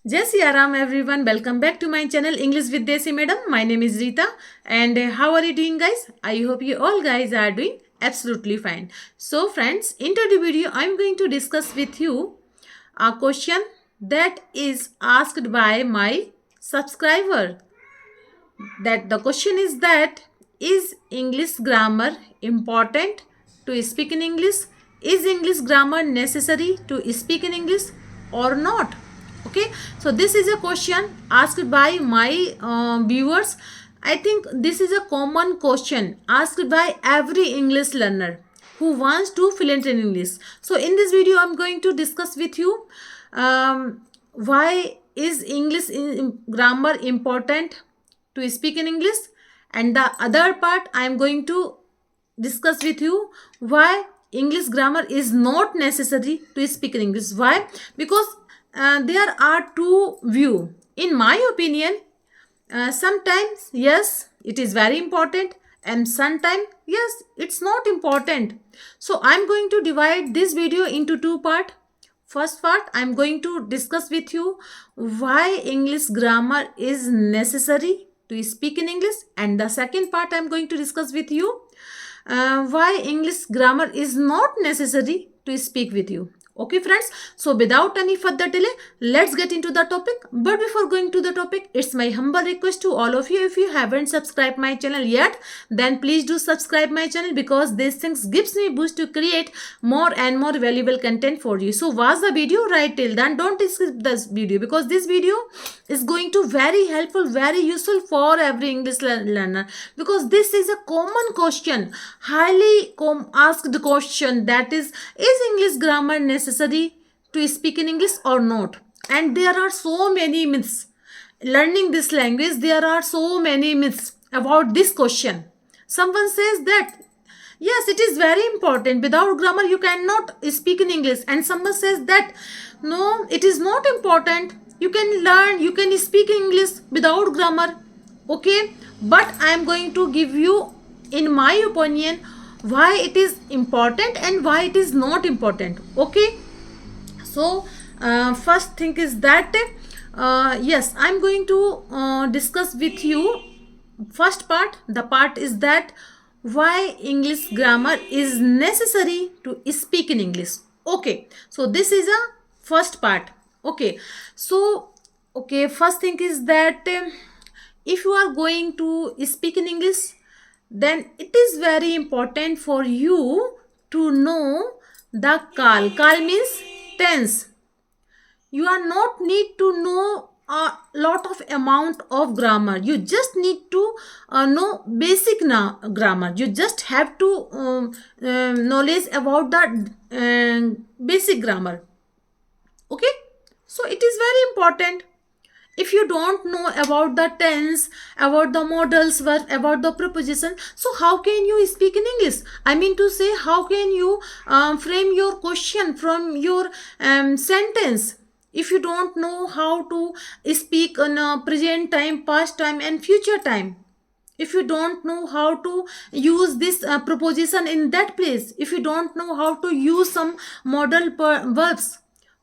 Jai Siya Ram everyone, welcome back to my channel English with Desi Madam. My name is Rita and how are you doing guys? I hope you all guys are doing absolutely fine. So friends, in today's video I am going to discuss with you a question that is asked by my subscriber. That the question is English grammar important to speak in English? Is English grammar necessary to speak in English or not? Okay, so this is a question asked by my viewers. I think this is a common question asked by every English learner who wants to fluent in English. So in this video I'm going to discuss with you why is English grammar important to speak in English, and the other part I am going to discuss with you why English grammar is not necessary to speak in English. Why? Because there are two view. In my opinion, sometimes yes, it is very important, and sometimes yes, it's not important. So I'm going to divide this video into two part. First part, I'm going to discuss with you why English grammar is necessary to speak in English, and the second part I'm going to discuss with you why English grammar is not necessary to speak with you. Okay friends, so without any further delay, let's get into the topic. But before going to the topic, it's my humble request to all of you, if you haven't subscribed my channel yet, then please do subscribe my channel, because these things gives me boost to create more and more valuable content for you. So watch the video right till then, don't skip this video, because this video is going to very helpful, very useful for every English learner, because this is a common question, highly asked question, that is English grammar necessary to speak in English or not? And there are so many myths. Learning this language, there are so many myths about this question. Someone says that yes, it is very important. Without grammar, you cannot speak in English. And someone says that no, it is not important. You can learn, you can speak English without grammar. Okay, but I am going to give you, in my opinion, why it is important and why it is not important. Okay, so first thing is that yes, I'm going to discuss with you first part. The part is that why English grammar is necessary to speak in English. Okay, so this is a first part. Okay, so okay, first thing is that if you are going to speak in English, then it is very important for you to know the kal. Kal means tense. You are not need to know a lot of amount of grammar. You just need to know basic grammar. You just have to knowledge about the basic grammar. Okay, so it is very important. If you don't know about the tense, about the modals verb, about the preposition, so how can you speak in English? I mean to say, how can you frame your question from your sentence if you don't know how to speak in a present time, past time and future time? If you don't know how to use this preposition in that place, if you don't know how to use some modal verbs,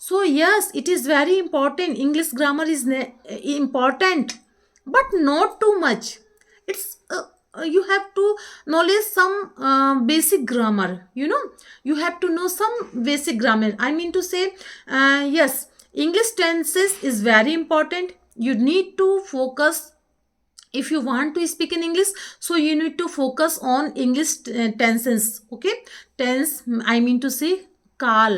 so yes, it is very important. English grammar is important, but not too much. It's you have to knowledge some basic grammar. You know, you have to know some basic grammar. I mean to say, yes, English tenses is very important. You need to focus. If you want to speak in English, so you need to focus on English tenses. Okay, tense, I mean to say काल,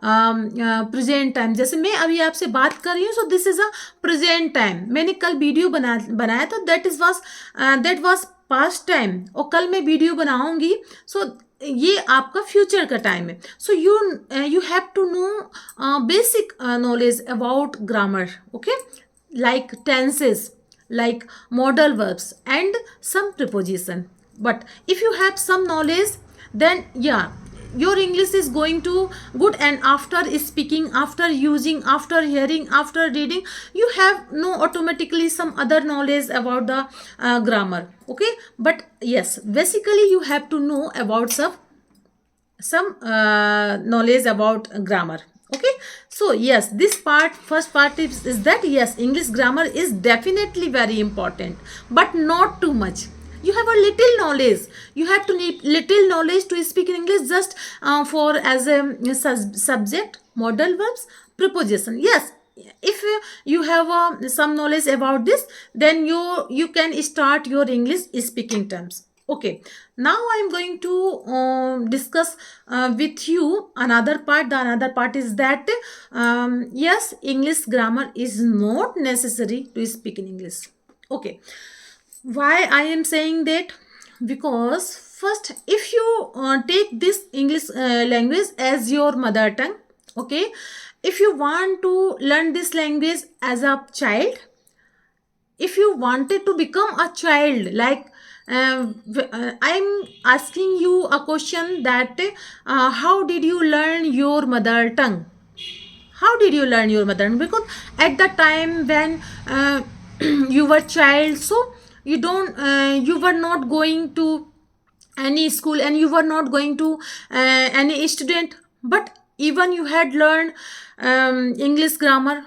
present time. जैसे मैं अभी आपसे बात कर रही हूँ, so this is a present time. मैंने कल वीडियो बनाया था, दैट वाज पास्ट टाइम, और कल मैं वीडियो बनाऊंगी, सो ये आपका फ्यूचर का टाइम है. So you have to know basic knowledge about grammar. Okay, like tenses, like modal verbs and some preposition. But if you have some knowledge, then yeah, your English is going to good. And after speaking, after using, after hearing, after reading, you have no automatically some other knowledge about the grammar. Okay, but yes, basically you have to know about some knowledge about grammar. Okay, so yes, this part, first part is that yes, English grammar is definitely very important, but not too much. You have a little knowledge, you have to need little knowledge to speak in English, just for as a subject, modal verbs, preposition. Yes, if you have some knowledge about this, then you can start your English speaking terms. Okay, now I'm going to discuss with you another part. The another part is that yes, English grammar is not necessary to speak in English. Okay, why I am saying that? Because first, if you take this English language as your mother tongue, okay, if you want to learn this language as a child, if you wanted to become a child, like I'm asking you a question that how did you learn your mother tongue? How did you learn your mother tongue? Because at the time when you were child, so you were not going to any school, and you were not going to any student, but even you had learned English grammar,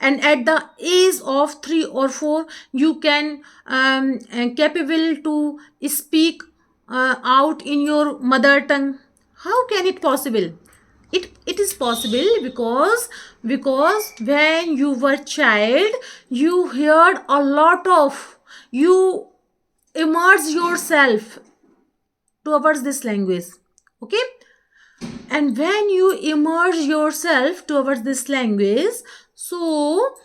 and at the age of 3 or 4 you can capable to speak out in your mother tongue. How can it possible? It is possible because when you were child, you heard a lot of, you immerse yourself towards this language. Okay, and when you immerse yourself towards this language, so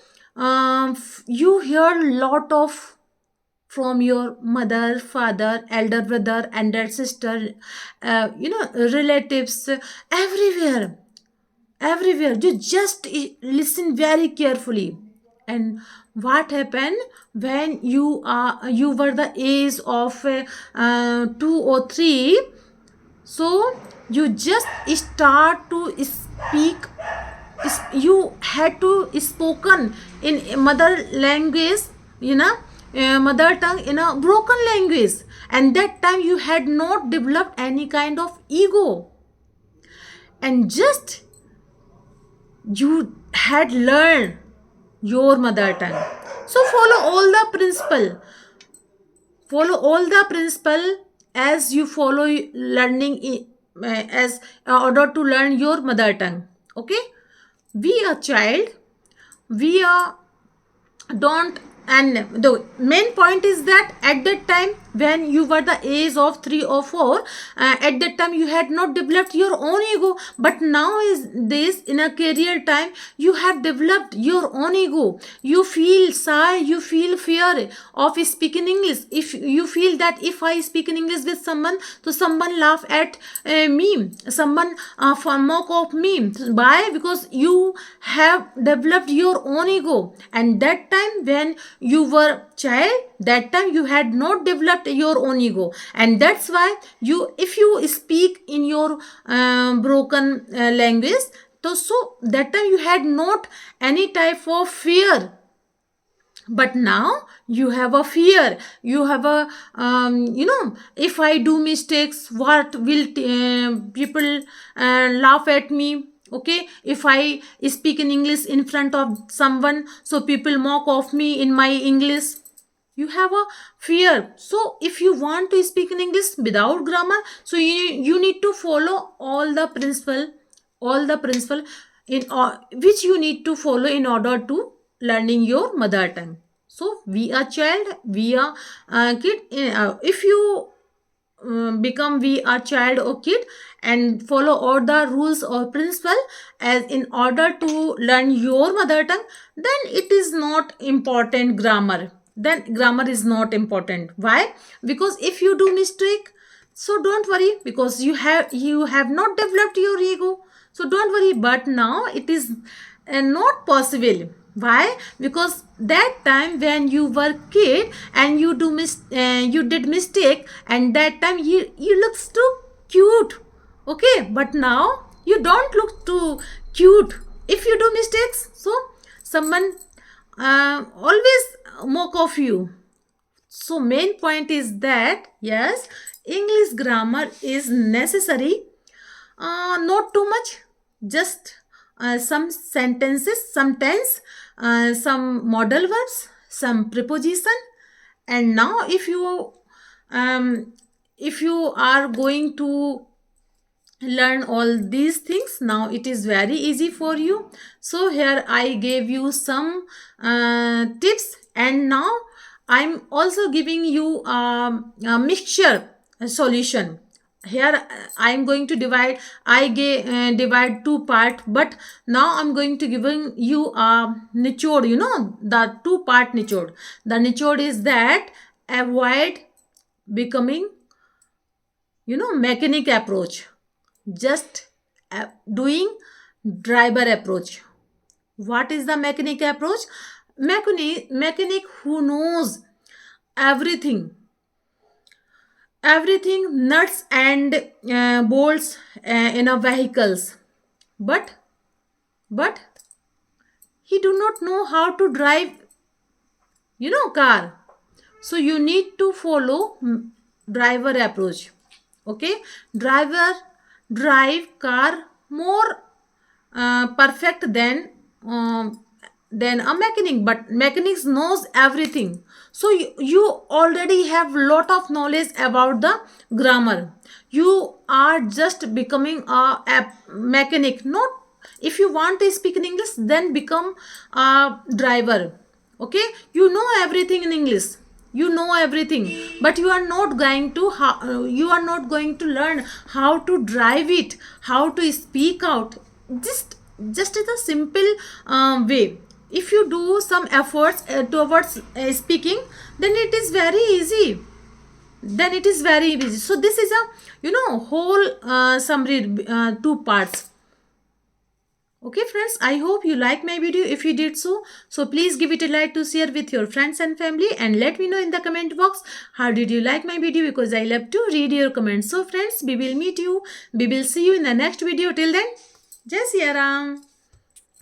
you hear a lot of from your mother, father, elder brother, and elder sister, relatives, everywhere, everywhere. You just listen very carefully. And what happened when you were the age of 2 or 3, so you just start to speak, you had to spoken in mother language, you know, mother tongue in a broken language, and that time you had not developed any kind of ego, and just you had learned your mother tongue. So follow all the principle as you follow learning as order to learn your mother tongue. Okay, we are child, we are don't, and the main point is that at that time when you were the age of 3 or 4, at that time you had not developed your own ego, but now is this in a career time you have developed your own ego. You feel shy, you feel fear of speaking English. If you feel that if I speak in English with someone, so someone laugh at me, someone mock of me. Why? Because you have developed your own ego, and that time when you were child, that time you had not developed your own ego, and that's why you, if you speak in your broken language, so that time you had not any type of fear, but now you have a fear, you have a if I do mistakes, what will people laugh at me? Okay, if I speak in English in front of someone, so people mock of me in my English. You have a fear. So if you want to speak in English without grammar, so you need to follow all the principle in which you need to follow in order to learning your mother tongue. So we are child, we are kid. If you become we are child or kid and follow all the rules or principle as in order to learn your mother tongue, then it is not important grammar, then grammar is not important. Why? Because if you do mistake, so don't worry, because you have not developed your ego, so don't worry. But now it is not possible. Why? Because that time when you were kid and you did mistake, and that time you looks too cute. Okay, but now you don't look too cute if you do mistakes, so someone always mock of you. So main point is that yes, English grammar is necessary, not too much, just some sentences, some tense, some modal verbs, some preposition. And now um, if you are going to learn all these things, now it is very easy for you. So here I gave you some tips, and now I'm also giving you a mixture solution. Here I'm going to divide, divide two part, but now I'm going to giving you a nichod, the two part nichod. The nichod is that avoid becoming mechanic approach, just doing driver approach. What is the mechanic approach? Mechanic who knows everything, nuts and bolts in a vehicles, but but he do not know how to drive car. So you need to follow driver approach. Okay, driver drive car more perfect than a mechanic, but mechanics knows everything. So you already have lot of knowledge about the grammar. You are just becoming a mechanic. Not, if you want to speak in English, then become a driver. Okay, you know everything in English, you know everything, but you are not going to you are not going to learn how to drive it, how to speak out. Just is a simple way. If you do some efforts towards speaking, then it is very easy, so this is a whole summary, two parts. Okay friends, I hope you like my video. If you did so please give it a like to share with your friends and family, and let me know in the comment box how did you like my video, because I love to read your comments. So friends, we will see you in the next video. Till then, Jai Siya Ram.